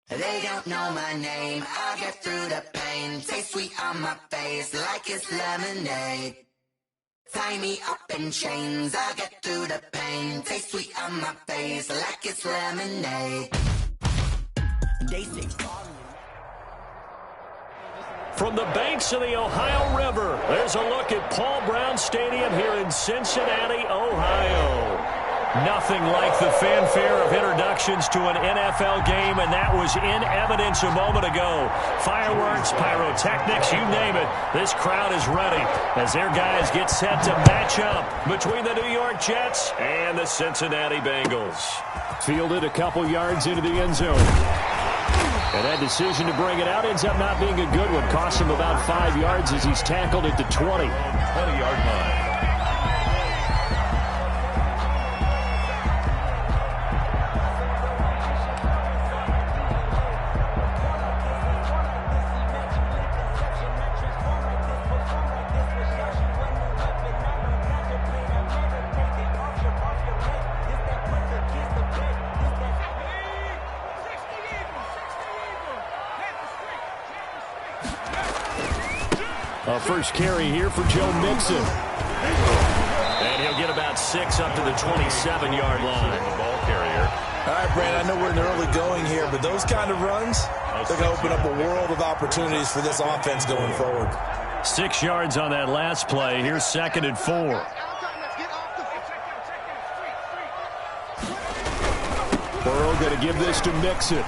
They don't know my name, I'll get through the pain. Taste sweet on my face like it's lemonade. Tie me up in chains, I'll get through the pain. Taste sweet on my face like it's lemonade. They say from the banks of the Ohio River, there's a look at Paul Brown Stadium here in Cincinnati, Ohio. Nothing like the fanfare of introductions to an NFL game, and that was in evidence a moment ago. Fireworks, pyrotechnics, you name it. This crowd is ready as their guys get set to match up between the New York Jets and the Cincinnati Bengals. Fielded a couple yards into the end zone. And that decision to bring it out ends up not being a good one. Cost him about 5 yards as he's tackled at the 20-yard line. A first carry here for Joe Mixon. And he'll get about 6 up to the 27-yard line. Ball carrier. All right, Brandon, I know we're in the early going here, but those kind of runs, they're going to open up a world of opportunities for this offense going forward. 6 yards on that last play. Here's 2nd and 4. Burrow going to give this to Mixon.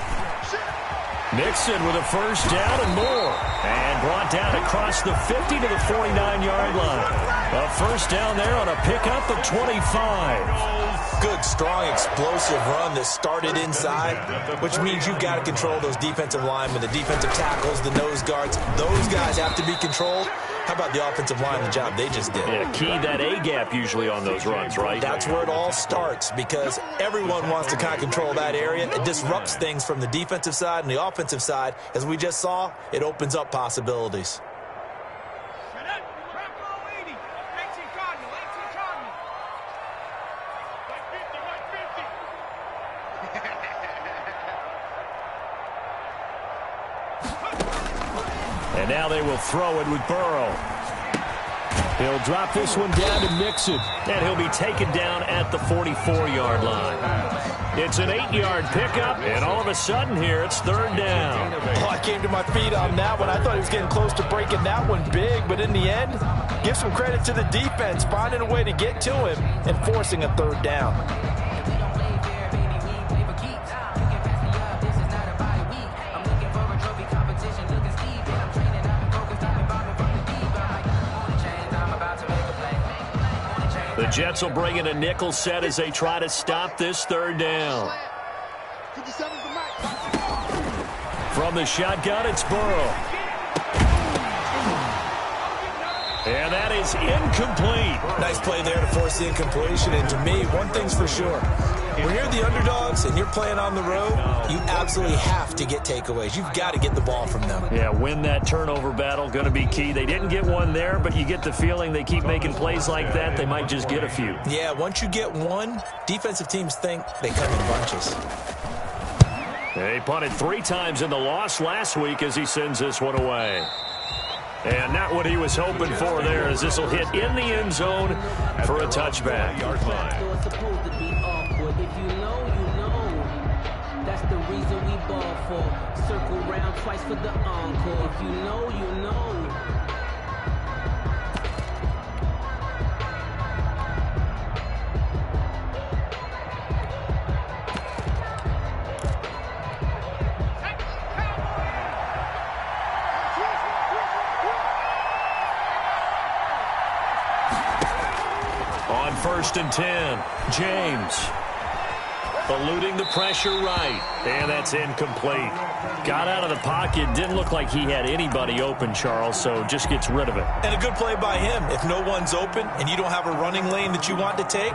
Mixon with a first down and more. And brought down across the 50 to the 49-yard line. A first down there on a pickup of 25. Good, strong, explosive run that started inside, which means you've got to control those defensive linemen, the defensive tackles, the nose guards. Those guys have to be controlled. How about the offensive line, the job they just did? Yeah, key that A-gap usually on those runs, right? That's where it all starts because everyone wants to kind of control that area. It disrupts things from the defensive side and the offensive side. As we just saw, it opens up possibilities. And now they will throw it with Burrow. He'll drop this one down to Mixon, and he'll be taken down at the 44-yard line. It's an 8-yard pickup, and all of a sudden here it's 3rd down. Oh, I came to my feet on that one. I thought he was getting close to breaking that one big, but in the end, give some credit to the defense, finding a way to get to him and forcing a 3rd down. The Jets will bring in a nickel set as they try to stop this 3rd down. From the shotgun, it's Burrow. And that is incomplete. Nice play there to force the incompletion. And to me, one thing's for sure. When you're the underdogs and you're playing on the road, you absolutely have to get takeaways. You've got to get the ball from them. Yeah, win that turnover battle, going to be key. They didn't get one there, but you get the feeling they keep making plays like that, they might just get a few. Yeah, once you get one, defensive teams think they come in bunches. They punted 3 times in the loss last week as he sends this one away. And not what he was hoping for there, as this will hit in the end zone for a touchback. If you know, you know. That's the reason we ball for. Circle round twice for the encore. If you know, you know. On 1st and 10, James. Eluding the pressure right. And that's incomplete. Got out of the pocket. Didn't look like he had anybody open, Charles, so just gets rid of it. And a good play by him. If no one's open and you don't have a running lane that you want to take,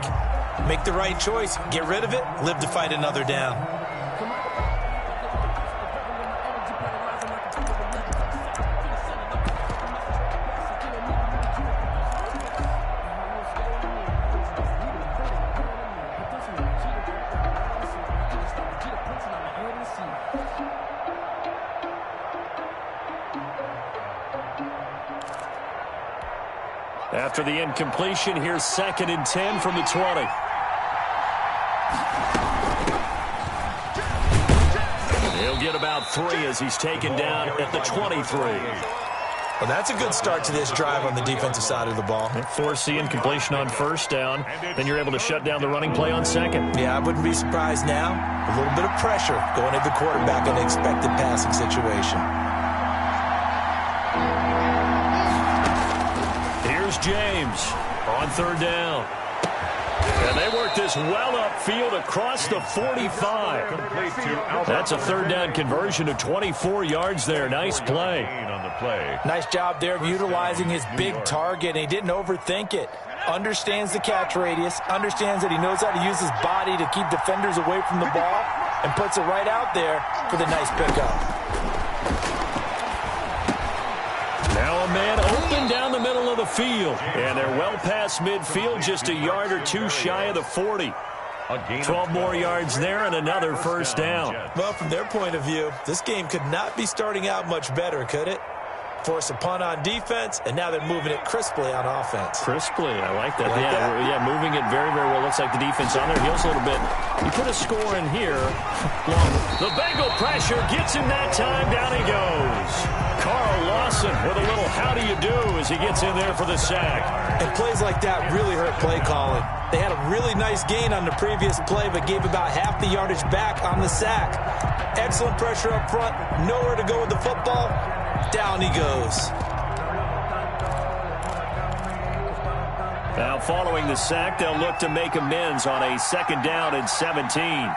make the right choice. Get rid of it. Live to fight another down. After the incompletion, here's 2nd and 10 from the 20. He'll get about 3 as he's taken down at the 23. Well, that's a good start to this drive on the defensive side of the ball. Force the incompletion on 1st down. Then you're able to shut down the running play on 2nd. Yeah, I wouldn't be surprised now. A little bit of pressure going at the quarterback in an expected passing situation. Here's James on 3rd down. And they work this well upfield across the 45. That's a 3rd down conversion of 24 yards there. Nice play. Nice job there of utilizing his big target, and he didn't overthink it. Understands the catch radius, understands that he knows how to use his body to keep defenders away from the ball, and puts it right out there for the nice pickup. Now a man open down the middle of the field. And they're well past midfield, just a yard or 2 shy of the 40. 12 more yards there and another 1st down. Well, from their point of view, this game could not be starting out much better, could it? Force a punt on defense, and now they're moving it crisply on offense. Crisply, I like that. Yeah, moving it very, very well. Looks like the defense on their heels a little bit. You put a score in here. The Bengal pressure gets him that time. Down he goes. Carl Lawson with a little how do you do as he gets in there for the sack. And plays like that really hurt play calling. They had a really nice gain on the previous play, but gave about half the yardage back on the sack. Excellent pressure up front. Nowhere to go with the football. Down he goes. Now following the sack, they'll look to make amends on a 2nd down and 17.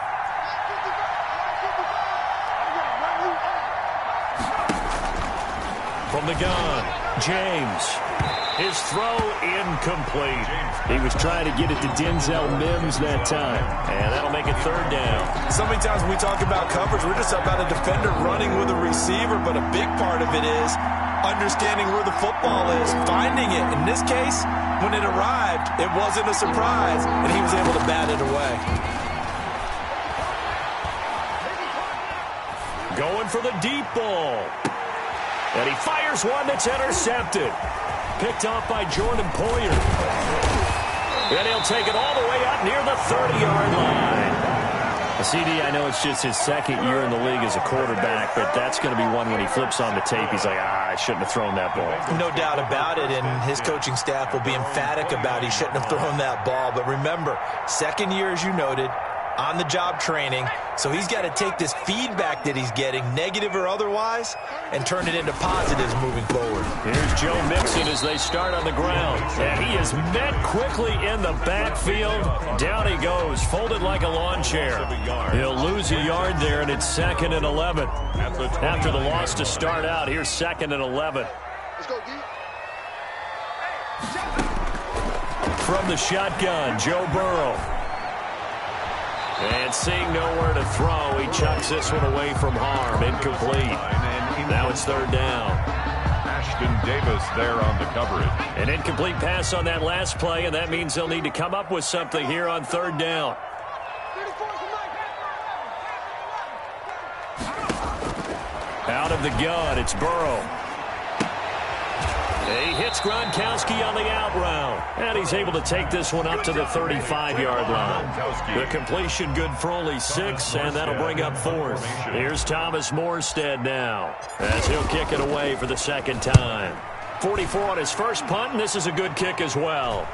From the gun, James. His throw incomplete. He was trying to get it to Denzel Mims that time. And that'll make it 3rd down. So many times when we talk about coverage, we're just about a defender running with a receiver, but a big part of it is understanding where the football is, finding it. In this case, when it arrived, it wasn't a surprise, and he was able to bat it away. Going for the deep ball. And he fires one that's intercepted. Picked off by Jordan Poyer. And he'll take it all the way up near the 30-yard line. CD, I know it's just his 2nd year in the league as a quarterback, but that's going to be one when he flips on the tape. He's like, I shouldn't have thrown that ball. No doubt about it, and his coaching staff will be emphatic about he shouldn't have thrown that ball. But remember, 2nd year, as you noted, on-the-job training, so he's got to take this feedback that he's getting, negative or otherwise, and turn it into positives moving forward. Here's Joe Mixon as they start on the ground. And he is met quickly in the backfield. Down he goes, folded like a lawn chair. He'll lose a yard there, and it's 2nd and 11. After the loss to start out, here's 2nd and 11. From the shotgun, Joe Burrow. And seeing nowhere to throw, he chucks this one away from harm. Incomplete. Now it's 3rd down. Ashton Davis there on the coverage. An incomplete pass on that last play, and that means they'll need to come up with something here on 3rd down. Out of the gun, it's Burrow. He hits Gronkowski on the out route. And he's able to take this one up to the 35-yard line. The completion good for only 6, and that'll bring up 4th. Here's Thomas Morstead now, as he'll kick it away for the 2nd time. 44 on his first punt, and this is a good kick as well.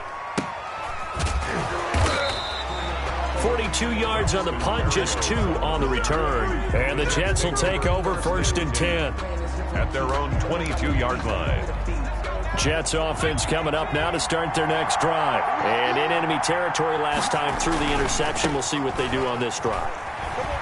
42 yards on the punt, just 2 on the return. And the Jets will take over 1st and 10. At their own 22-yard line. Jets offense coming up now to start their next drive. And in enemy territory last time through the interception. We'll see what they do on this drive.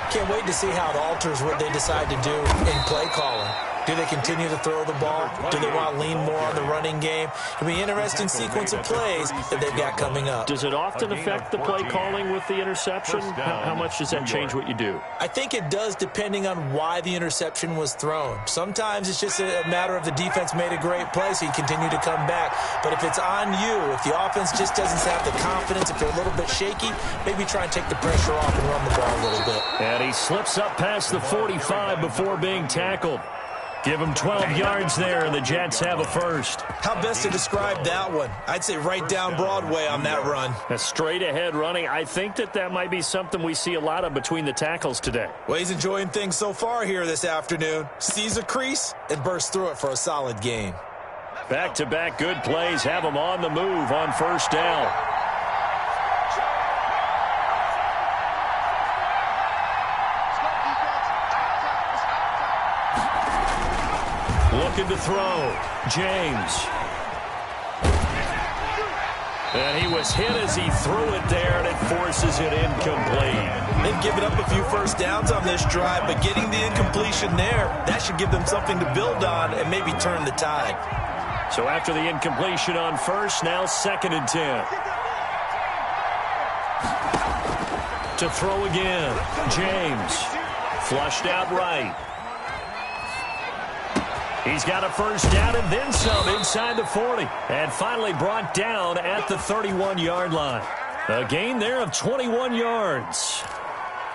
Can't wait to see how it alters what they decide to do in play calling. Do they continue to throw the ball? Do they want to lean more on the running game? It'll be an interesting sequence of plays that they've got coming up. Does it often affect the play calling with the interception? How much does that change what you do? I think it does, depending on why the interception was thrown. Sometimes it's just a matter of the defense made a great play, so you continue to come back. But if it's on you, if the offense just doesn't have the confidence, if they're a little bit shaky, maybe try and take the pressure off and run the ball a little bit. And he slips up past the 45 before being tackled. Give them 12 yards there, and the Jets have a first. How best to describe that one? I'd say right down Broadway on that run. A straight-ahead running. I think that might be something we see a lot of between the tackles today. Well, he's enjoying things so far here this afternoon. Sees a crease and bursts through it for a solid gain. Back-to-back good plays have them on the move on first down. Looking to throw. James. And he was hit as he threw it there, and it forces it incomplete. They've given up a few first downs on this drive, but getting the incompletion there, that should give them something to build on and maybe turn the tide. So after the incompletion on first, now 2nd and 10. To throw again. James. Flushed out right. He's got a first down and then some inside the 40. And finally brought down at the 31-yard line. A gain there of 21 yards.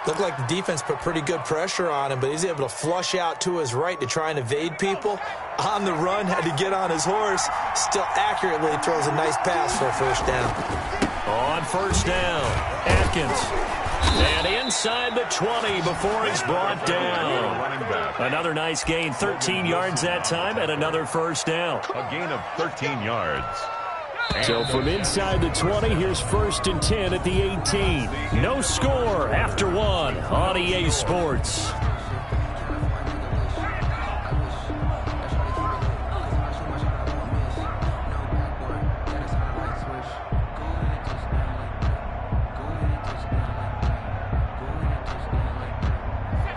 Looked like the defense put pretty good pressure on him, but he's able to flush out to his right to try and evade people. On the run, had to get on his horse. Still accurately throws a nice pass for a first down. On first down, Atkins. And inside the 20 before he's brought down. Another nice gain, 13 yards that time, and another first down. A gain of 13 yards. So from inside the 20, here's 1st and 10 at the 18. No score after 1 on EA Sports.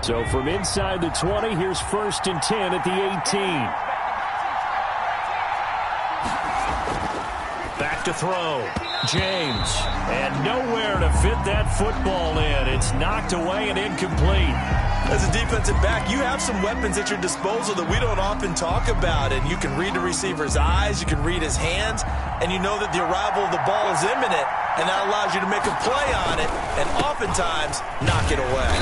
So from inside the 20, here's 1st and 10 at the 18. Back to throw. James. And nowhere to fit that football in. It's knocked away and incomplete. As a defensive back, you have some weapons at your disposal that we don't often talk about. And you can read the receiver's eyes, you can read his hands, and you know that the arrival of the ball is imminent. And that allows you to make a play on it and oftentimes knock it away.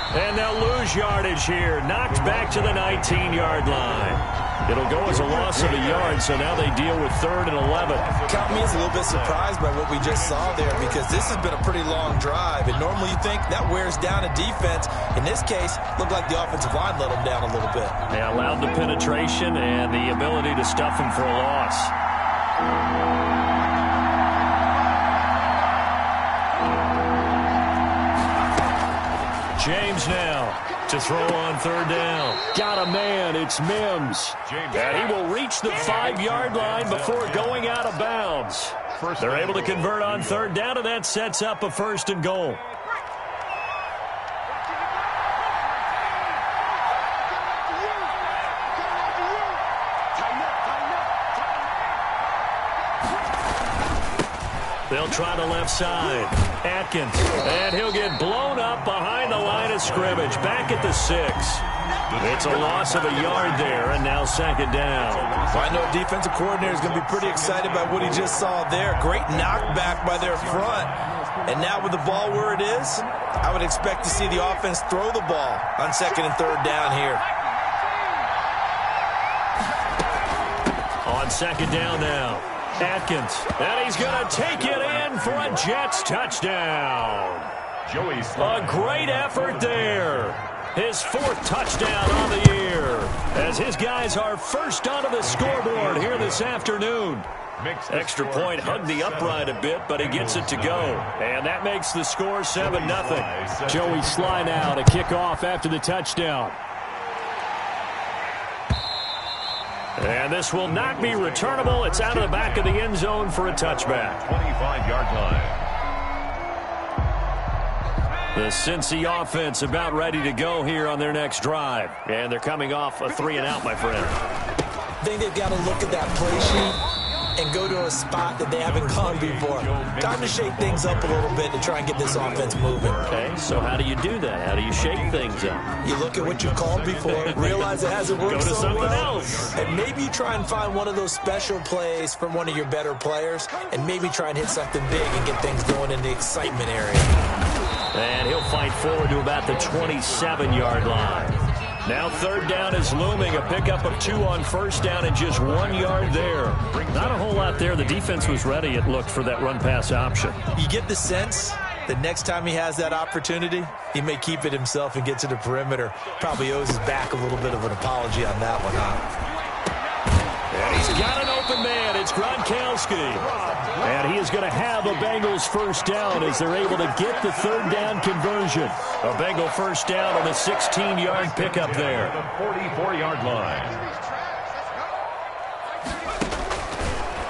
And they'll lose yardage here. Knocked back to the 19-yard line. It'll go as a loss of a yard, so now they deal with 3rd and 11. Count me as a little bit surprised by what we just saw there, because this has been a pretty long drive, and normally you think that wears down a defense. In this case, looked like the offensive line let them down a little bit. They allowed the penetration and the ability to stuff him for a loss. James now to throw on 3rd down. Got a man. It's Mims. And he will reach the 5-yard line before going out of bounds. They're able to convert on 3rd down, and that sets up a 1st and goal. They'll try the left side. Atkins. And he'll get blown up behind the line of scrimmage. Back at the 6. It's a loss of a yard there, and now 2nd down. Well, I know a defensive coordinator is going to be pretty excited by what he just saw there. Great knockback by their front. And now with the ball where it is, I would expect to see the offense throw the ball on 2nd and 3rd down here. On 2nd down now. Atkins, and he's going to take it in for a Jets touchdown. A great effort there. His 4th touchdown on the year, as his guys are first onto the scoreboard here this afternoon. Extra point hugged the upright a bit, but he gets it to go. And that makes the score 7-0. Joey Sly now to kick off after the touchdown. And this will not be returnable. It's out of the back of the end zone for a touchback. 25-yard line. The Cincy offense about ready to go here on their next drive. And they're coming off a 3-and-out, my friend. I think they've got to look at that play sheet and go to a spot that they haven't gone before. Time to shake things up a little bit to try and get this offense moving. Okay, so how do you do that? How do you shake things up? You look at what you've called before, realize it hasn't worked so well. Go to something else. And maybe you try and find one of those special plays from one of your better players, and maybe try and hit something big and get things going in the excitement area. And he'll fight forward to about the 27-yard line. Now third down is looming. A pickup of 2 on first down and just 1 yard there. Not a whole lot there. The defense was ready, it looked, for that run-pass option. You get the sense that next time he has that opportunity, he may keep it himself and get to the perimeter. Probably owes his back a little bit of an apology on that one, huh? And he's got an open man. It's Gronkowski. And he is going to have a Bengals first down as they're able to get the third down conversion. A Bengal first down on a 16-yard pickup there. The 44-yard line.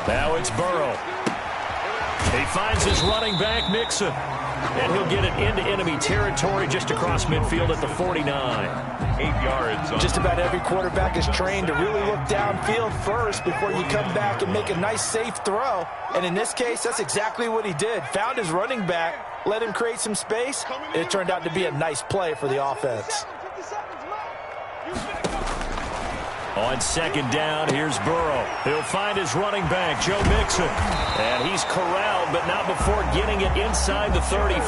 Now it's Burrow. He finds his running back, Mixon. And he'll get it into enemy territory just across midfield at the 49. 8 yards. Just about every quarterback is trained to really look downfield first before you come back and make a nice, safe throw. And in this case, that's exactly what he did. Found his running back, let him create some space, and it turned out to be a nice play for the offense. On second down, here's Burrow. He'll find his running back, Joe Mixon. And he's corralled, but not before getting it inside the 35.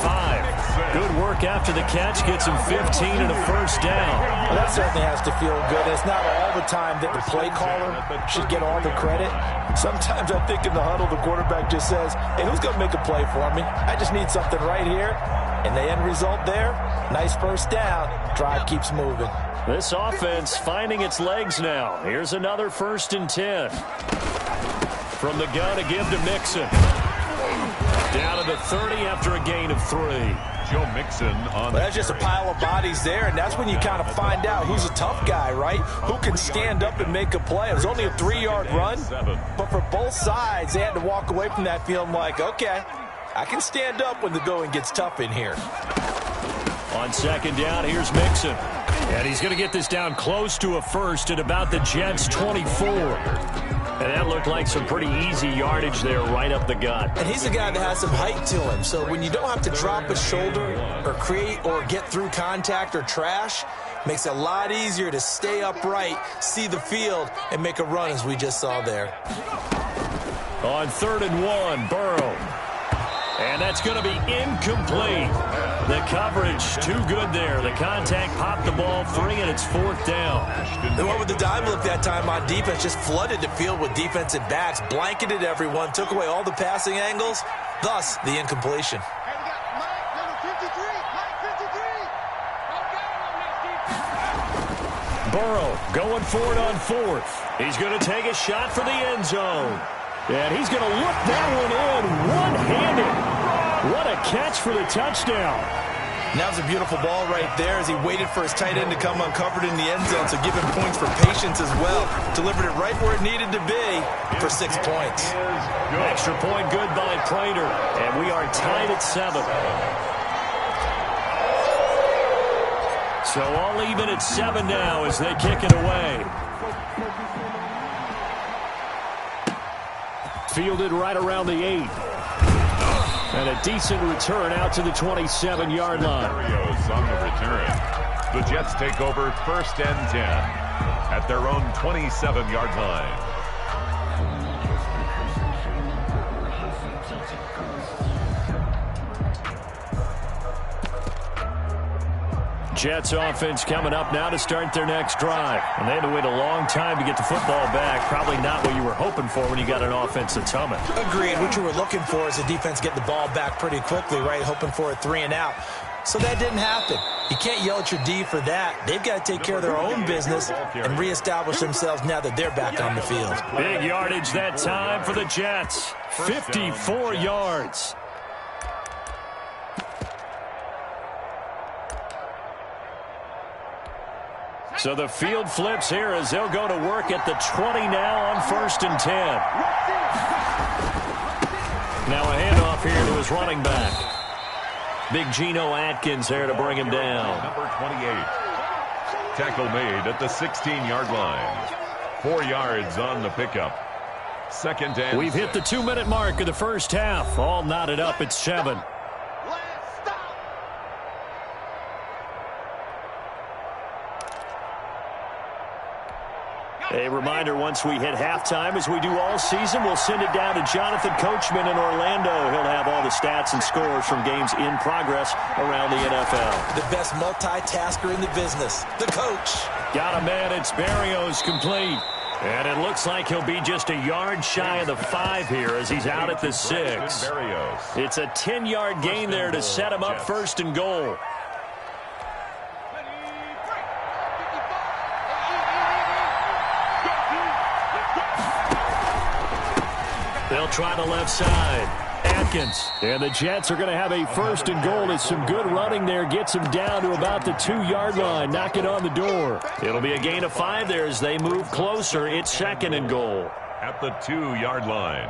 Good work after the catch. Gets him 15 and a first down. Well, that certainly has to feel good. It's not all the time that the play caller should get all the credit. Sometimes I think in the huddle, the quarterback just says, hey, who's going to make a play for me? I just need something right here. And the end result there, nice first down. Drive keeps moving. This offense finding its legs now. Here's another 1st and 10. From the gun to give to Mixon. Down to the 30 after a gain of 3. Joe Mixon on. Well, that's just a pile of bodies there, and that's when you kind of find out who's a tough guy, right? Who can stand up and make a play. It was only a 3-yard run, but for both sides, they had to walk away from that feeling like, okay, I can stand up when the going gets tough in here. On second down, here's Mixon. And he's going to get this down close to a first at about the Jets' 24. And that looked like some pretty easy yardage there right up the gut. And he's a guy that has some height to him. So when you don't have to drop a shoulder or create or get through contact or trash, makes it a lot easier to stay upright, see the field, and make a run as we just saw there. On 3rd and 1, Burrow. And that's going to be incomplete. The coverage too good there. The contact popped the ball free, and it's 4th down. They went with the dime look that time on defense, just flooded the field with defensive backs, blanketed everyone, took away all the passing angles, thus the incompletion. Burrow going for it on 4th. He's going to take a shot for the end zone. And he's going to look that one in one-handed. What a catch for the touchdown. That was a beautiful ball right there as he waited for his tight end to come uncovered in the end zone, so give him points for patience as well. Delivered it right where it needed to be for 6 points. Extra point good by Prater, and we are tied at 7. So all even at 7 now as they kick it away. Fielded right around the 8. And a decent return out to the 27-yard line. On the return. The Jets take over 1st and 10 at their own 27-yard line. Jets offense coming up now to start their next drive. And they had to wait a long time to get the football back. Probably not what you were hoping for when you got an offense that's humming. Agreed. What you were looking for is the defense get the ball back pretty quickly, right? Hoping for a 3 and out. So that didn't happen. You can't yell at your D for that. They've got to take care of their own business and reestablish themselves now that they're back on the field. Big yardage that time for the Jets. 54 yards. So the field flips here as they'll go to work at the 20 now on 1st and 10. Now a handoff here to his running back. Big Geno Atkins there to bring him down. Number 28. Tackle made at the 16-yard line. 4 yards on the pickup. 2nd and We've hit the 2-minute mark of the first half. All knotted up at 7. A reminder, once we hit halftime, as we do all season, we'll send it down to Jonathan Coachman in Orlando. He'll have all the stats and scores from games in progress around the NFL. The best multitasker in the business, the coach. Got a man, it's Berrios complete. And it looks like he'll be just a yard shy of the 5 here as he's out at the 6. It's a 10-yard gain there to set him up first and goal. They'll try the left side. Atkins. And the Jets are going to have a first and goal. It's some good running there. Gets him down to about the 2-yard line. Knock it on the door. It'll be a gain of 5 there as they move closer. It's second and goal. At the 2-yard line.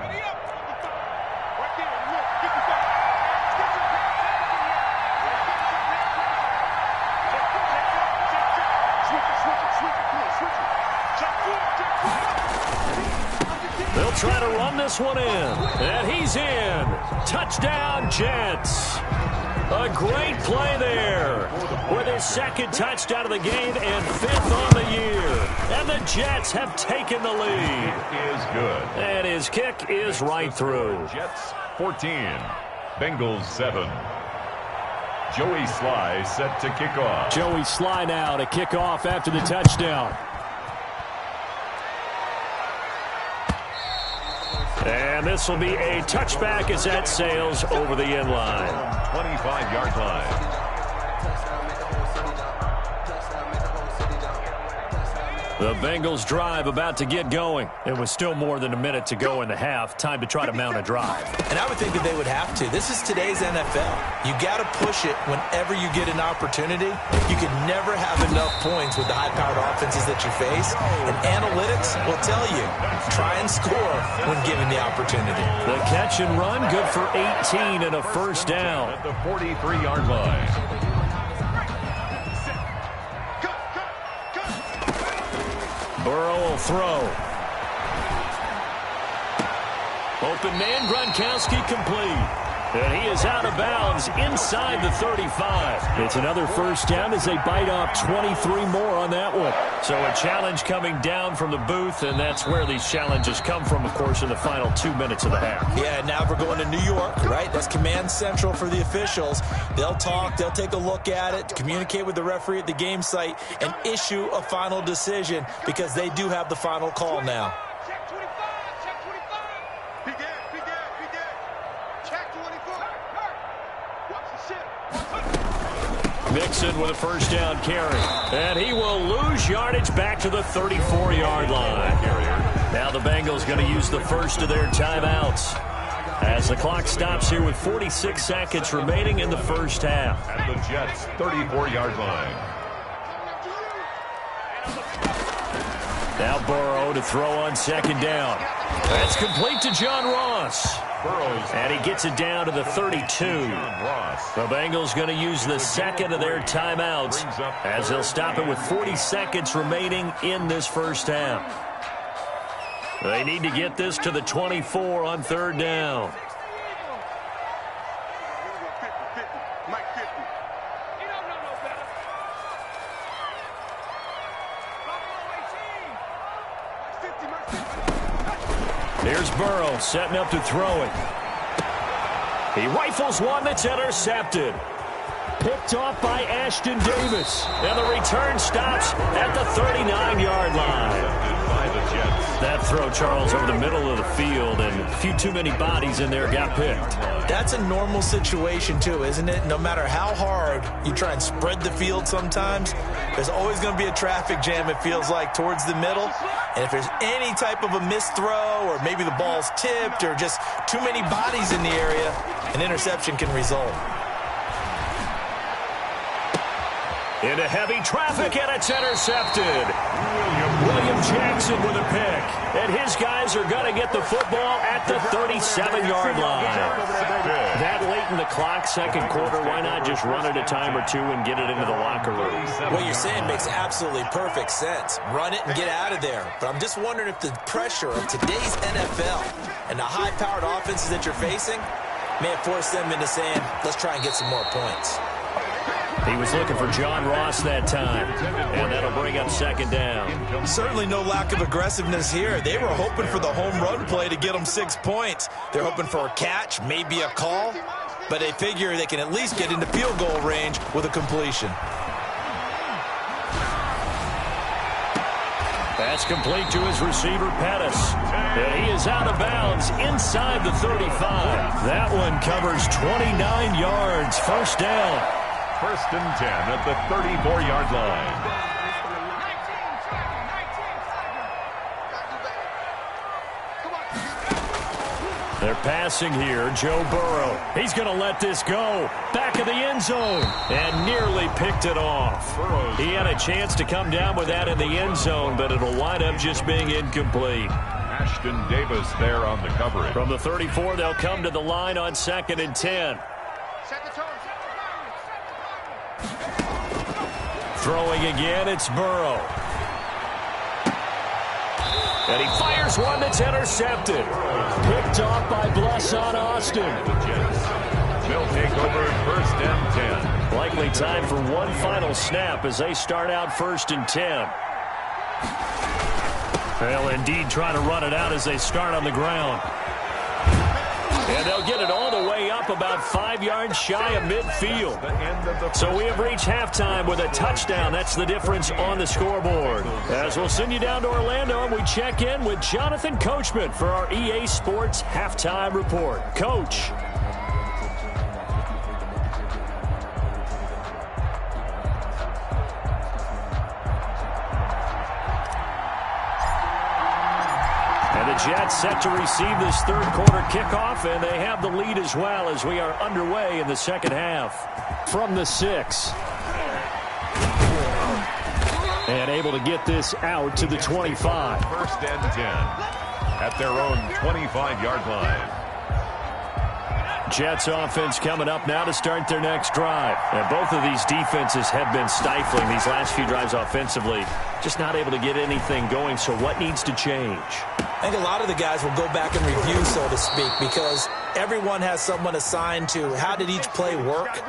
They'll try to run this one in. And he's in. Touchdown, Jets. A great play there with his second touchdown of the game and 5th on the year. And the Jets have taken the lead. It is good. And his kick is right through. Jets 14, Bengals 7. Joey Sly set to kick off. Joey Sly now to kick off after the touchdown. And this will be a touchback as that sails over the end line. 25-yard line. The Bengals drive about to get going. It was still more than a minute to go in the half. Time to try to mount a drive. And I would think that they would have to. This is today's NFL. You got to push it whenever you get an opportunity. You can never have enough points with the high-powered offenses that you face. And analytics will tell you, try and score when given the opportunity. The catch and run, good for 18 and a first down. At the 43-yard line. Burrow will throw. Open man, Gronkowski complete. And he is out of bounds inside the 35. It's another first down as they bite off 23 more on that one. So a challenge coming down from the booth, and that's where these challenges come from, of course, in the final 2 minutes of the half. Yeah, now we're going to New York, right? That's command central for the officials. They'll talk, they'll take a look at it, communicate with the referee at the game site, and issue a final decision because they do have the final call now. Mixon with a first down carry. And he will lose yardage back to the 34-yard line. Now the Bengals going to use the first of their timeouts as the clock stops here with 46 seconds remaining in the first half. At the Jets' 34-yard line. Now Burrow to throw on second down. That's complete to John Ross. And he gets it down to the 32. The Bengals going to use the second of their timeouts as they'll stop it with 40 seconds remaining in this first half. They need to get this to the 24 on third down. Here's Burrow setting up to throw it. He rifles one that's intercepted. Picked off by Ashton Davis. And the return stops at the 39-yard line. That throw, Charles, over the middle of the field, and a few too many bodies in there got picked. That's a normal situation, too, isn't it? No matter how hard you try and spread the field sometimes, there's always going to be a traffic jam, it feels like, towards the middle. And if there's any type of a missed throw or maybe the ball's tipped or just too many bodies in the area, an interception can result. Into heavy traffic, and it's intercepted. William Jackson with a pick. And his guys are going to get the football at the 37-yard line. That late in the clock, second quarter, why not just run it a time or two and get it into the locker room? What you're saying makes absolutely perfect sense. Run it and get out of there. But I'm just wondering if the pressure of today's NFL and the high-powered offenses that you're facing may have forced them into saying, let's try and get some more points. He was looking for John Ross that time, and that'll bring up second down. Certainly no lack of aggressiveness here. They were hoping for the home run play to get them 6 points. They're hoping for a catch, maybe a call, but they figure they can at least get into field goal range with a completion. That's complete to his receiver, Pettis. And he is out of bounds inside the 35. That one covers 29 yards. First down. First and 10 at the 34-yard line. They're passing here. Joe Burrow. He's going to let this go. Back of the end zone. And nearly picked it off. He had a chance to come down with that in the end zone, but it'll wind up just being incomplete. Ashton Davis there on the coverage. From the 34, they'll come to the line on 2nd and 10. Throwing again, it's Burrow. And he fires one that's intercepted. Picked off by Blesson Austin. They'll take over first and 10. Likely time for one final snap as they start out 1st and 10. They'll indeed try to run it out as they start on the ground. And they'll get it all the way up about 5 yards shy of midfield. So we have reached halftime with a touchdown. That's the difference on the scoreboard. As we'll send you down to Orlando, and we check in with Jonathan Coachman for our EA Sports Halftime Report. Coach. The Jets set to receive this third quarter kickoff, and they have the lead as well as we are underway in the second half. From the 6. And able to get this out to the 25. First and 10 at their own 25-yard line. Jets offense coming up now to start their next drive. And both of these defenses have been stifling these last few drives offensively. Just not able to get anything going, so what needs to change? I think a lot of the guys will go back and review, so to speak, because everyone has someone assigned to how did each play work.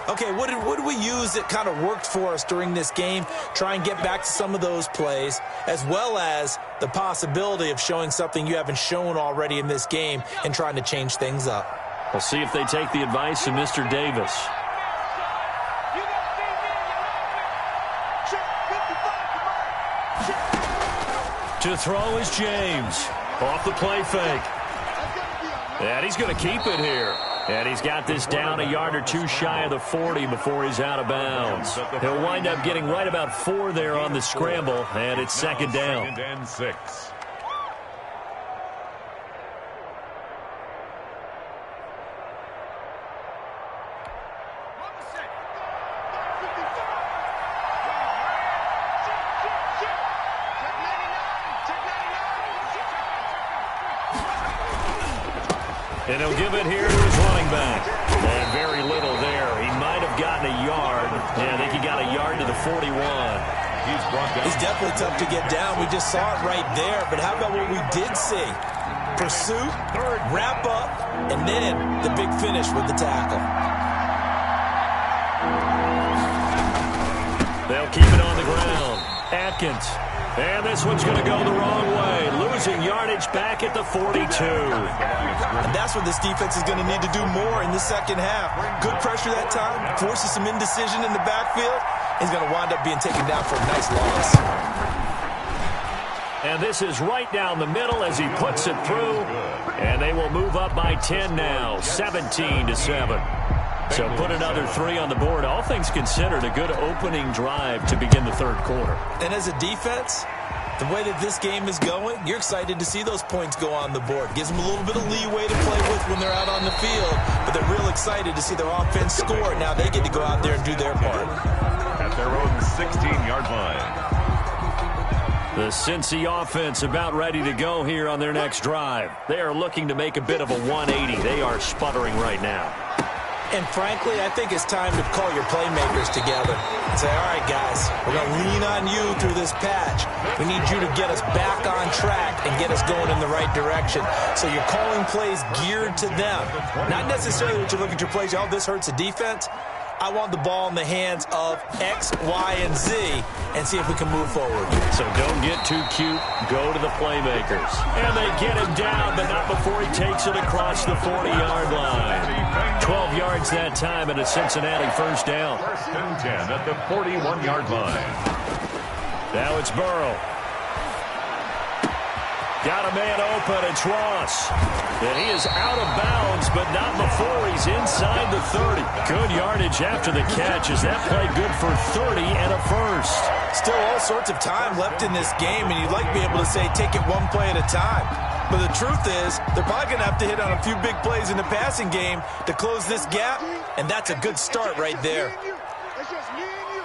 Okay, what did we use that kind of worked for us during this game? Try and get back to some of those plays, as well as the possibility of showing something you haven't shown already in this game and trying to change things up. We'll see if they take the advice of Mr. Davis. To throw is James. Off the play fake. And he's going to keep it here. And he's got this down a yard or two shy of the 40 before he's out of bounds. He'll wind up getting right about 4 there on the scramble, and it's second down. 2nd and 6. And he'll give it here to his running back. And very little there. He might have gotten a yard. Yeah, I think he got a yard to the 41. He's definitely tough to get down. We just saw it right there. But how about what we did see? Pursuit, wrap up, and then the big finish with the tackle. They'll keep it on the ground. Atkins. And this one's going to go the wrong way. Losing yardage back at the 42. And that's what this defense is going to need to do more in the second half. Good pressure that time. Forces some indecision in the backfield. He's going to wind up being taken down for a nice loss. And this is right down the middle as he puts it through. And they will move up by 10 now, 17-7. So put another 3 on the board. All things considered, a good opening drive to begin the third quarter. And as a defense, the way that this game is going, you're excited to see those points go on the board. Gives them a little bit of leeway to play with when they're out on the field. But they're real excited to see their offense score. Now they get to go out there and do their part. At their own 16-yard line. The Cincy offense about ready to go here on their next drive. They are looking to make a bit of a 180. They are sputtering right now. And frankly, I think it's time to call your playmakers together and say, all right, guys, we're going to lean on you through this patch. We need you to get us back on track and get us going in the right direction. So you're calling plays geared to them. Not necessarily that you look at your plays, oh, this hurts the defense. I want the ball in the hands of X, Y, and Z and see if we can move forward. So don't get too cute. Go to the playmakers. And they get him down, but not before he takes it across the 40-yard line. 12 yards that time and a Cincinnati first down. First and 10 at the 41-yard line. Now it's Burrow. Got a man open. It's Ross. And he is out of bounds, but not before he's inside the 30. Good yardage after the catch. Is that play good for 30 and a first? Still all sorts of time left in this game, and you'd like to be able to say take it one play at a time. But the truth is, they're probably going to have to hit on a few big plays in the passing game to close this gap, and that's a good start right there. It's just me and you.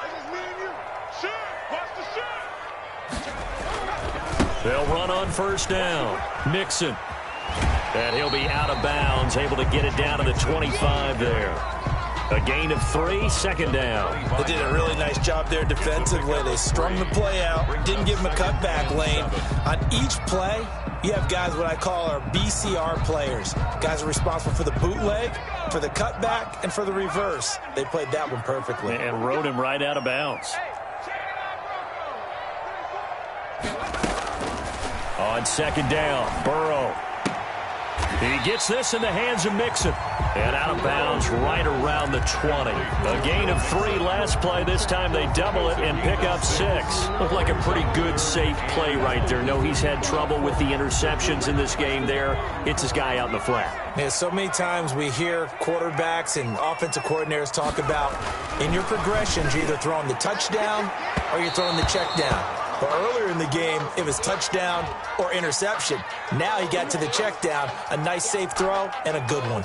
It's just me and you. Shit, watch the shit. They'll run on first down. Mixon. And he'll be out of bounds, able to get it down to the 25 there. A gain of 3, second down. They did a really nice job there defensively. They strung the play out, didn't give him a cutback lane. On each play, you have guys what I call our BCR players. Guys are responsible for the bootleg, for the cutback, and for the reverse. They played that one perfectly. And rode him right out of bounds. On second down, Burrow. He gets this in the hands of Mixon. And out of bounds right around the 20. A gain of 3 last play. This time they double it and pick up 6. Looked like a pretty good, safe play right there. No, he's had trouble with the interceptions in this game there. Hits his guy out in the flat. Yeah, so many times we hear quarterbacks and offensive coordinators talk about in your progressions, you're either throwing the touchdown or you're throwing the check down. But earlier in the game, it was touchdown or interception. Now he got to the check down, a nice safe throw, and a good one.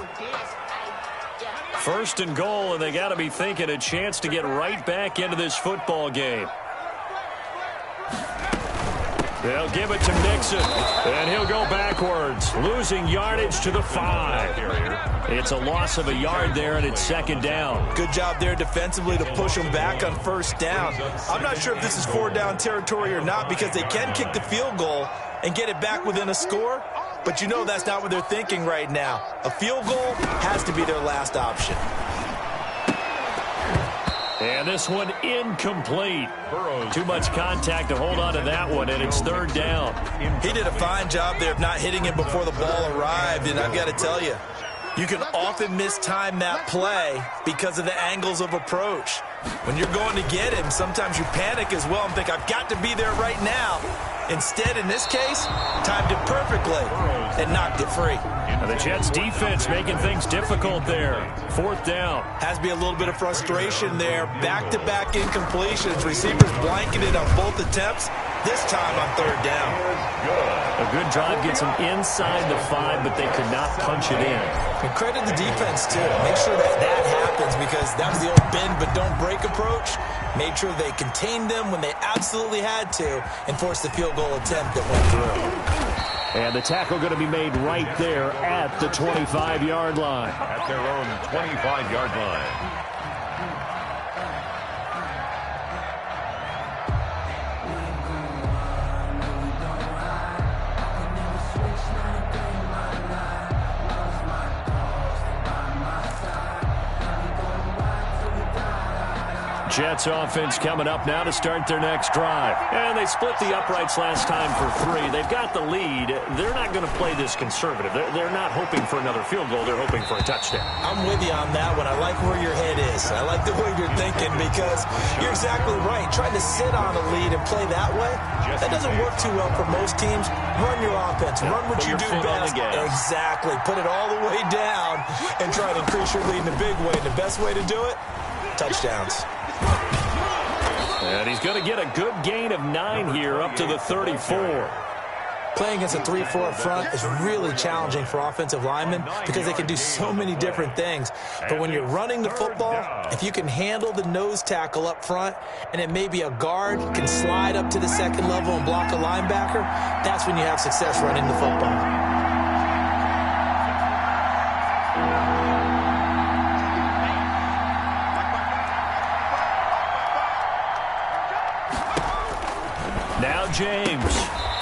First and goal, and they got to be thinking a chance to get right back into this football game. They'll give it to Mixon, and he'll go backwards, losing yardage to the 5. It's a loss of a yard there, and it's second down. Good job there defensively to push them back on first down. I'm not sure if this is 4-down territory or not because they can kick the field goal and get it back within a score, but you know that's not what they're thinking right now. A field goal has to be their last option. And this one incomplete. Too much contact to hold on to that one, and it's third down. He did a fine job there of not hitting him before the ball arrived, and I've got to tell you, you can often mistime that play because of the angles of approach. When you're going to get him, sometimes you panic as well and think, I've got to be there right now. Instead, in this case, timed it perfectly and knocked it free. And the Jets defense making things difficult there. Fourth down. Has to be a little bit of frustration there. Back-to-back incompletions. Receivers blanketed on both attempts. This time on third down. A good drive gets them inside the 5, but they could not punch it in. And credit the defense, too. Make sure that happens because that was the old bend but don't break approach. Made sure they contained them when they absolutely had to and forced the field goal attempt that went through. And the tackle going to be made right there at the 25-yard line. At their own 25-yard line. Jets offense coming up now to start their next drive. And they split the uprights last time for 3. They've got the lead. They're not going to play this conservative. They're not hoping for another field goal. They're hoping for a touchdown. I'm with you on that one. I like where your head is. I like the way you're thinking because you're exactly right. Trying to sit on a lead and play that way, that doesn't work too well for most teams. Run your offense. Run what you do best. Exactly. Put it all the way down and try to increase your lead in a big way. And the best way to do it, touchdowns. And he's going to get a good gain of 9 here up to the 34. Playing against a 3-4 front is really challenging for offensive linemen because they can do so many different things. But when you're running the football, if you can handle the nose tackle up front and it may be a guard can slide up to the second level and block a linebacker, that's when you have success running the football. Now James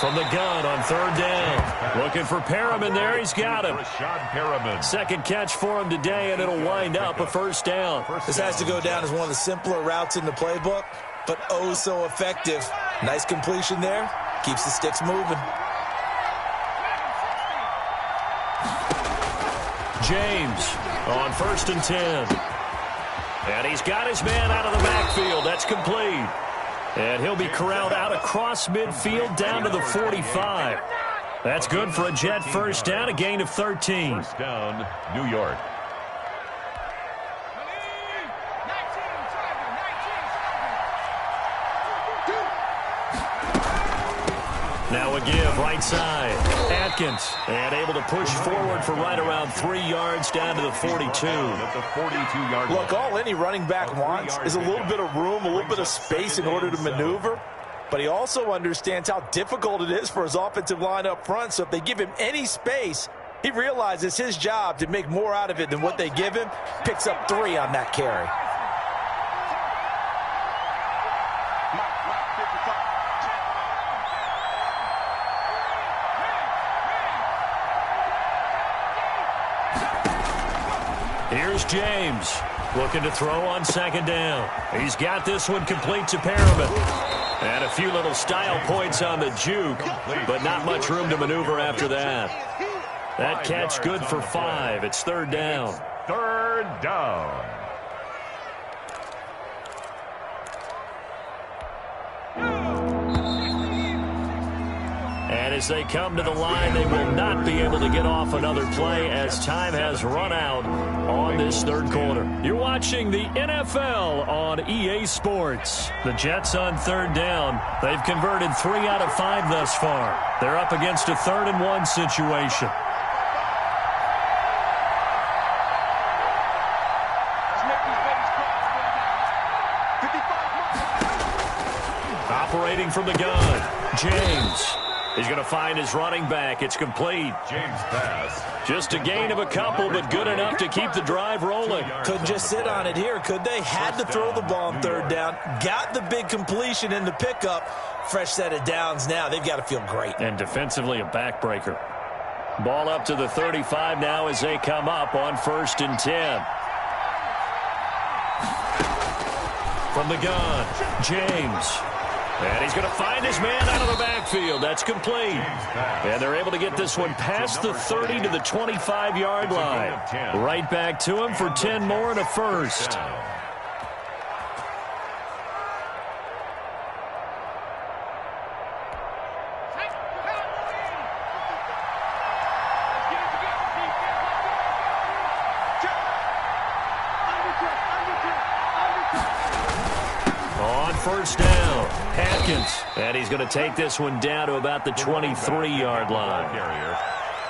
from the gun on third down. Looking for Perriman there. He's got him. Second catch for him today, and it'll wind up a first down. This has to go down as one of the simpler routes in the playbook, but oh so effective. Nice completion there. Keeps the sticks moving. James on 1st and 10. And he's got his man out of the backfield. That's complete. And he'll be corralled out across midfield down to the 45. That's good for a Jet first down, a gain of 13. First down, New York. Now a give right side. Atkins, and able to push forward for right around 3 yards down to the 42. At the 42-yard line. Look, all any running back wants is a little bit of room, a little bit of space in order to maneuver. But he also understands how difficult it is for his offensive line up front. So if they give him any space, he realizes his job to make more out of it than what they give him. Picks up 3 on that carry. Here's James looking to throw on second down. He's got this one complete to Perriman. And a few little style points on the juke, but not much room to maneuver after that. That catch good for 5. It's third down. Third down. And as they come to the line, they will not be able to get off another play as time has run out on this third quarter. You're watching the NFL on EA Sports. The Jets on third down. They've converted 3 out of 5 thus far. They're up against a 3rd and 1 situation. Operating from the gun, James. He's going to find his running back. It's complete. James pass. Just a gain of a couple, but good enough to keep the drive rolling. Couldn't just sit on it here, could they? Had to throw the ball on third down. Got the big completion in the pickup. Fresh set of downs now. They've got to feel great. And defensively, a backbreaker. Ball up to the 35 now as they come up on 1st and 10. From the gun, James. And he's going to find his man out of the backfield. That's complete. And they're able to get this one past the 30 to the 25-yard line. Right back to him for 10 more and a first. First down, Atkins, and he's going to take this one down to about the 23-yard line.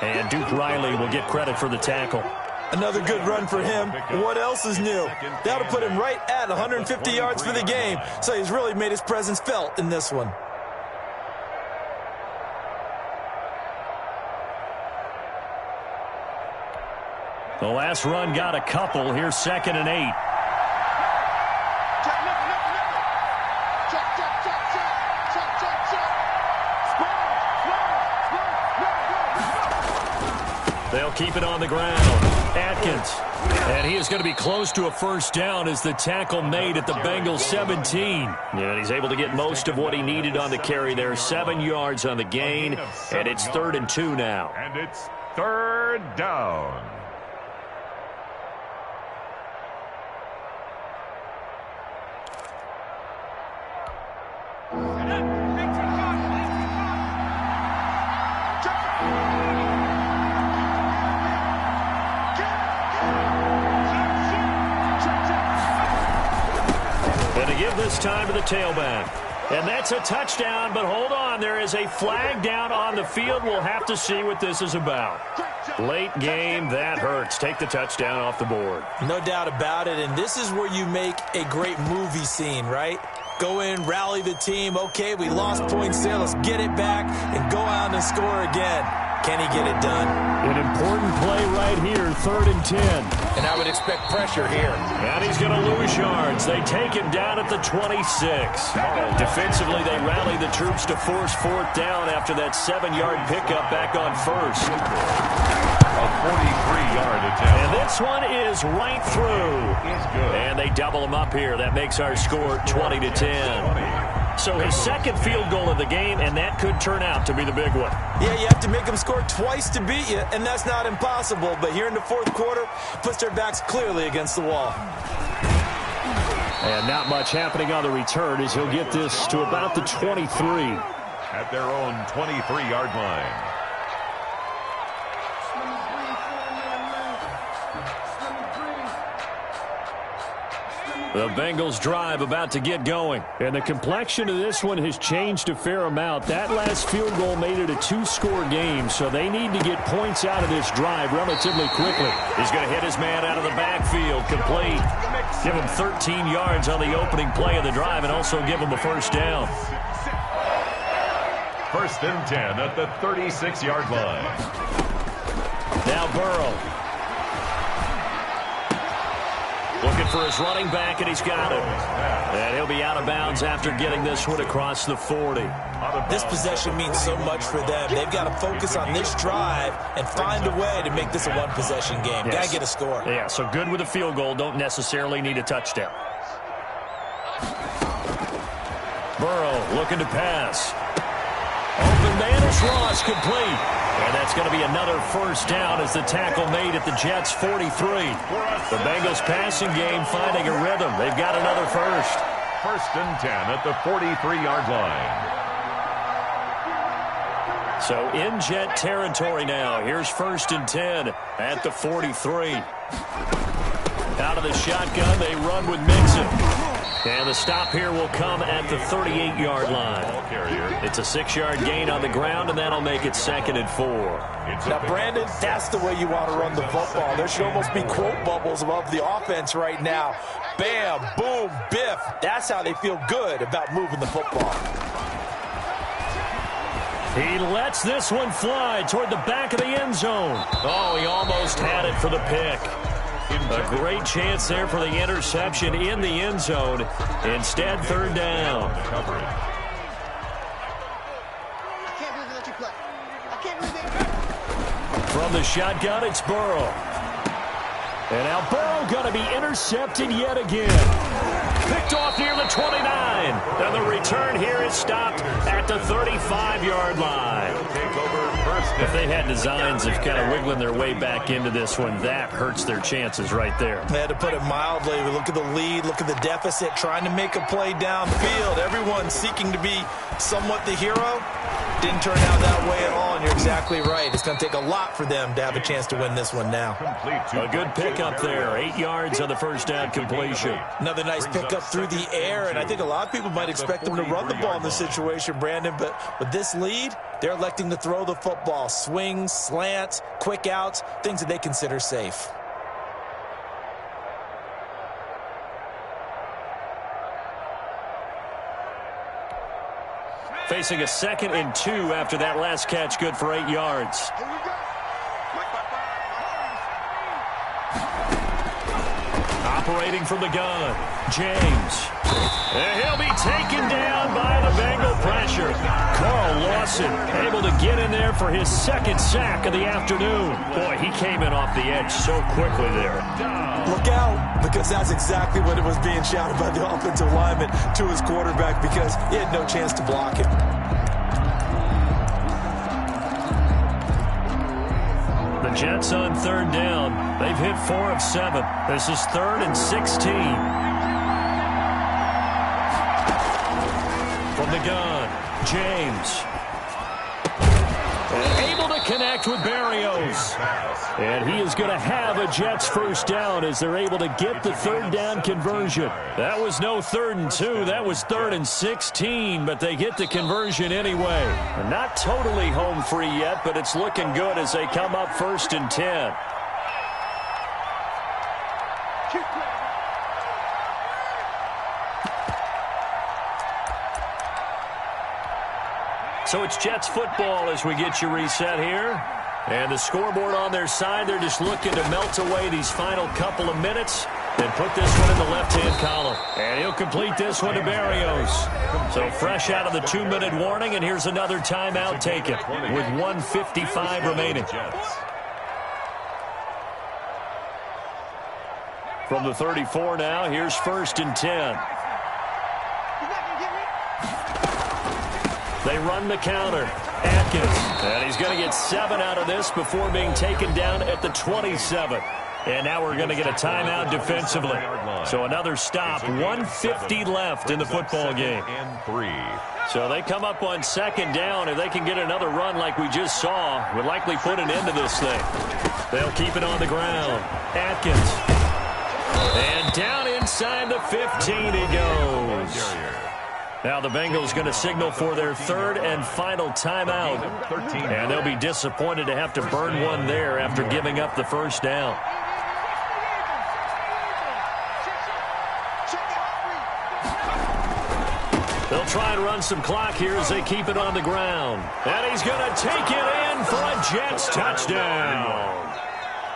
And Duke Riley will get credit for the tackle. Another good run for him. What else is new? That'll put him right at 150 yards for the game, so he's really made his presence felt in this one. The last run got a couple. Here's 2nd and 8. They'll keep it on the ground. Atkins. And he is going to be close to a first down as the tackle made at the Bengals 17. And he's able to get most of what he needed on the carry there. 7 yards on the gain. And it's 3rd and 2 now. And it's third down. This time to the tailback. And that's a touchdown, but hold on. There is a flag down on the field. We'll have to see what this is about. Late game, that hurts. Take the touchdown off the board. No doubt about it, and this is where you make a great movie scene, right? Go in, rally the team. Okay, we lost points there. Let's get it back and go out and score again. Can he get it done? An important play right here, 3rd and 10. And I would expect pressure here. And he's going to lose yards. They take him down at the 26. Defensively, they rally the troops to force 4th down after that 7-yard pickup back on 1st. A 43-yard attempt. And this one is right through. And they double him up here. That makes our score 20-10. So his 2nd field goal of the game, and that could turn out to be the big one. Yeah, you have to make them score twice to beat you, and that's not impossible. But here in the 4th quarter, puts their backs clearly against the wall. And not much happening on the return as he'll get this to about the 23. At their own 23-yard line. The Bengals drive about to get going. And the complexion of this one has changed a fair amount. That last field goal made it a 2-score game, so they need to get points out of this drive relatively quickly. He's going to hit his man out of the backfield, complete. Give him 13 yards on the opening play of the drive and also give him a 1st down. 1st and 10 at the 36-yard line. Now Burrow. Looking for his running back, and he's got him. And he'll be out of bounds after getting this one across the 40. This possession means so much for them. They've got to focus on this drive and find a way to make this a one-possession game. Yes. Got to get a score. Yeah, so good with a field goal. Don't necessarily need a touchdown. Burrow looking to pass. Open man is lost, complete. And that's going to be another 1st down as the tackle made at the Jets' 43. The Bengals passing game finding a rhythm. They've got another 1st. 1st and 10 at the 43-yard line. So in Jet territory now. Here's 1st and 10 at the 43. Out of the shotgun, they run with Mixon. And the stop here will come at the 38-yard line. It's a 6-yard gain on the ground, and that'll make it 2nd and 4. Now, Brandon, that's the way you want to run the football. There should almost be quote bubbles above the offense right now. Bam, boom, biff. That's how they feel good about moving the football. He lets this one fly toward the back of the end zone. Oh, he almost had it for the pick. A great chance there for the interception in the end zone. Instead, 3rd down. From the shotgun, it's Burrow. And now Burrow going to be intercepted yet again. Picked off near the 29. And the return here is stopped at the 35-yard line. If they had designs of kind of wiggling their way back into this one, that hurts their chances right there. They had to put it mildly. Look at the lead, look at the deficit, trying to make a play downfield. Everyone seeking to be somewhat the hero. Didn't turn out that way at all, and you're exactly right. It's going to take a lot for them to have a chance to win this one now. A good pickup there. 8 yards on the 1st down completion. Another nice pickup through the air, and I think a lot of people might expect them to run the ball in this situation, Brandon, but with this lead, they're electing to throw the football. Swings, slants, quick outs, things that they consider safe. Facing a 2nd and 2 after that last catch, good for 8 yards. Operating from the gun, James. And he'll be taken down by the Bengal pressure. Carl Lawson able to get in there for his 2nd sack of the afternoon. Boy, he came in off the edge so quickly there. Look out, because that's exactly what it was being shouted by the offensive lineman to his quarterback, because he had no chance to block it. The Jets on 3rd down. They've hit 4 of 7. This is 3rd and 16. From the gun, James. Able to connect with Berrios. And he is going to have a Jets 1st down as they're able to get the 3rd down conversion. That was no 3rd and 2. That was 3rd and 16, but they get the conversion anyway. They're not totally home free yet, but it's looking good as they come up 1st and 10. So it's Jets football as we get you reset here. And the scoreboard on their side, they're just looking to melt away these final couple of minutes and put this one in the left-hand column. And he'll complete this one to Berrios. So fresh out of the 2-minute warning, and here's another timeout taken with 1:55 remaining. From the 34 now, here's 1st and 10. They run the counter. Atkins. And he's going to get 7 out of this before being taken down at the 27. And now we're going to get a timeout defensively. So another stop. 1:50 left in the football game. So they come up on 2nd down. If they can get another run like we just saw, would likely put an end to this thing. They'll keep it on the ground. Atkins. And down inside the 15 he goes. Now the Bengals going to signal for their 3rd and final timeout. And they'll be disappointed to have to burn one there after giving up the 1st down. They'll try and run some clock here as they keep it on the ground. And he's going to take it in for a Jets touchdown.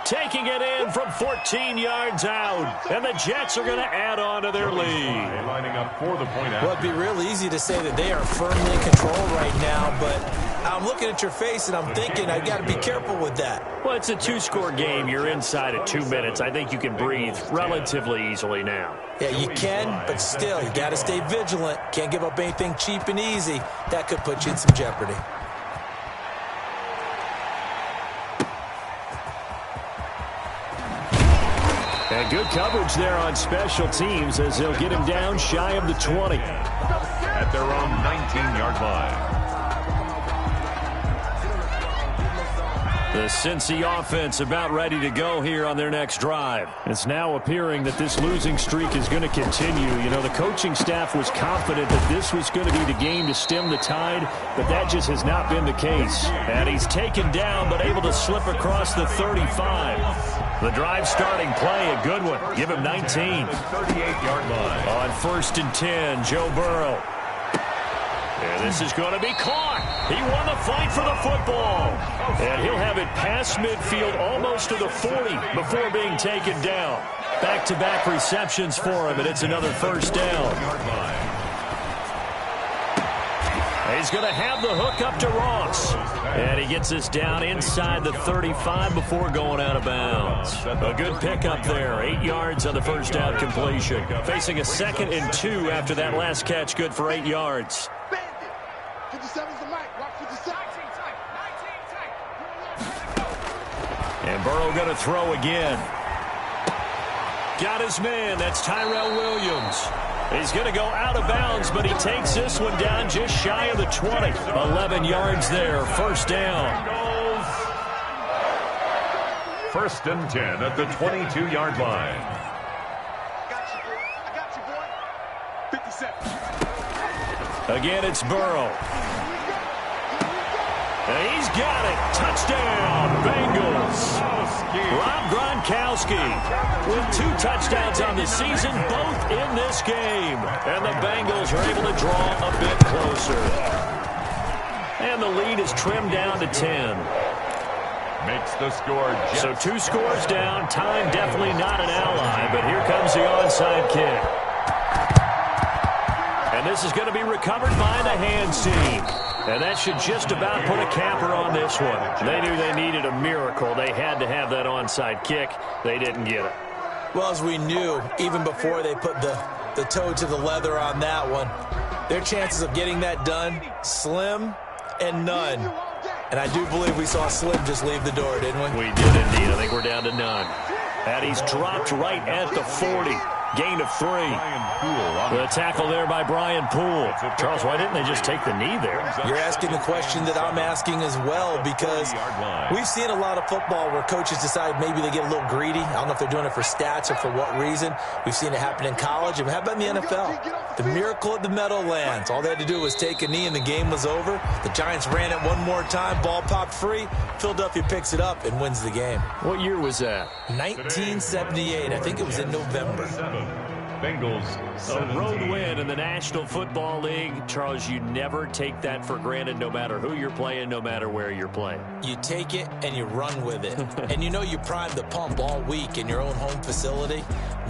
Taking it in from 14 yards out. And the Jets are going to add on to their lead. Lining up for the point Well, it'd be real easy to say that they are firmly in control right now, but I'm looking at your face and I'm thinking I've got to be careful with that. Well, it's a 2-score game. You're inside at 2 minutes. I think you can breathe relatively easily now. Yeah, you can, but still, you got to stay vigilant. Can't give up anything cheap and easy. That could put you in some jeopardy. And good coverage there on special teams as they'll get him down shy of the 20. At their own 19-yard line. The Cincy offense about ready to go here on their next drive. It's now appearing that this losing streak is going to continue. You know, the coaching staff was confident that this was going to be the game to stem the tide, but that just has not been the case. And he's taken down but able to slip across the 35. The drive starting play, a good one. Give him 19. 38-yard line. On 1st and 10, Joe Burrow. And this is going to be caught. He won the fight for the football. And he'll have it past midfield almost to the 40 before being taken down. Back-to-back receptions for him, and it's another 1st down. He's going to have the hook up to Ross. And he gets this down inside the 35 before going out of bounds. A good pickup there. 8 yards on the 1st down completion. Facing a 2nd and 2 after that last catch. Good for 8 yards. 57's the mic. Watch 57. And Burrow going to throw again. Got his man. That's Tyrell Williams. He's going to go out of bounds, but he takes this one down just shy of the 20. 11 yards there. 1st down. 1st and 10 at the 22-yard line. I got you, boy. 57. Again, it's Burrow. And he's got it. Touchdown, Bengals. Rob Gronkowski with 2 touchdowns on the season, both in this game. And the Bengals are able to draw a bit closer. And the lead is trimmed down to 10. Makes the score. Jets. So 2 scores down. Time definitely not an ally, but here comes the onside kick. And this is going to be recovered by the hands team. And that should just about put a capper on this one. They knew they needed a miracle. They had to have that onside kick. They didn't get it. Well, as we knew, even before they put the toe to the leather on that one, their chances of getting that done, slim and none. And I do believe we saw Slim just leave the door, didn't we? We did indeed. I think we're down to none. And he's dropped right at the 40. Gain of 3. The tackle there by Brian Poole. Charles, why didn't they just take the knee there? You're asking the question that I'm asking as well, because we've seen a lot of football where coaches decide maybe they get a little greedy. I don't know if they're doing it for stats or for what reason. We've seen it happen in college. And how about in the NFL? The miracle at the Meadowlands. All they had to do was take a knee and the game was over. The Giants ran it one more time. Ball popped free. Philadelphia picks it up and wins the game. What year was that? 1978. I think it was in November. Bengals A 17. road win in the National Football League. Charles, you never take that for granted no matter who you're playing, no matter where you're playing. You take it and you run with it. And you know you primed the pump all week in your own home facility.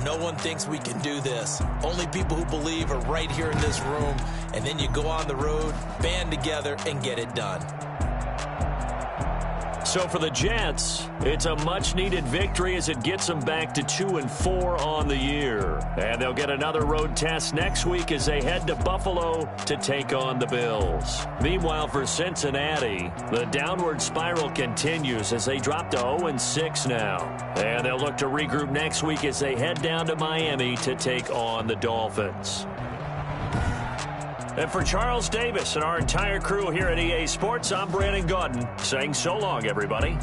No one thinks we can do this. Only people who believe are right here in this room. And then you go on the road, band together, and get it done. So for the Jets, it's a much-needed victory as it gets them back to 2-4 on the year. And they'll get another road test next week as they head to Buffalo to take on the Bills. Meanwhile, for Cincinnati, the downward spiral continues as they drop to 0-6 now. And they'll look to regroup next week as they head down to Miami to take on the Dolphins. And for Charles Davis and our entire crew here at EA Sports, I'm Brandon Gaudin saying so long, everybody.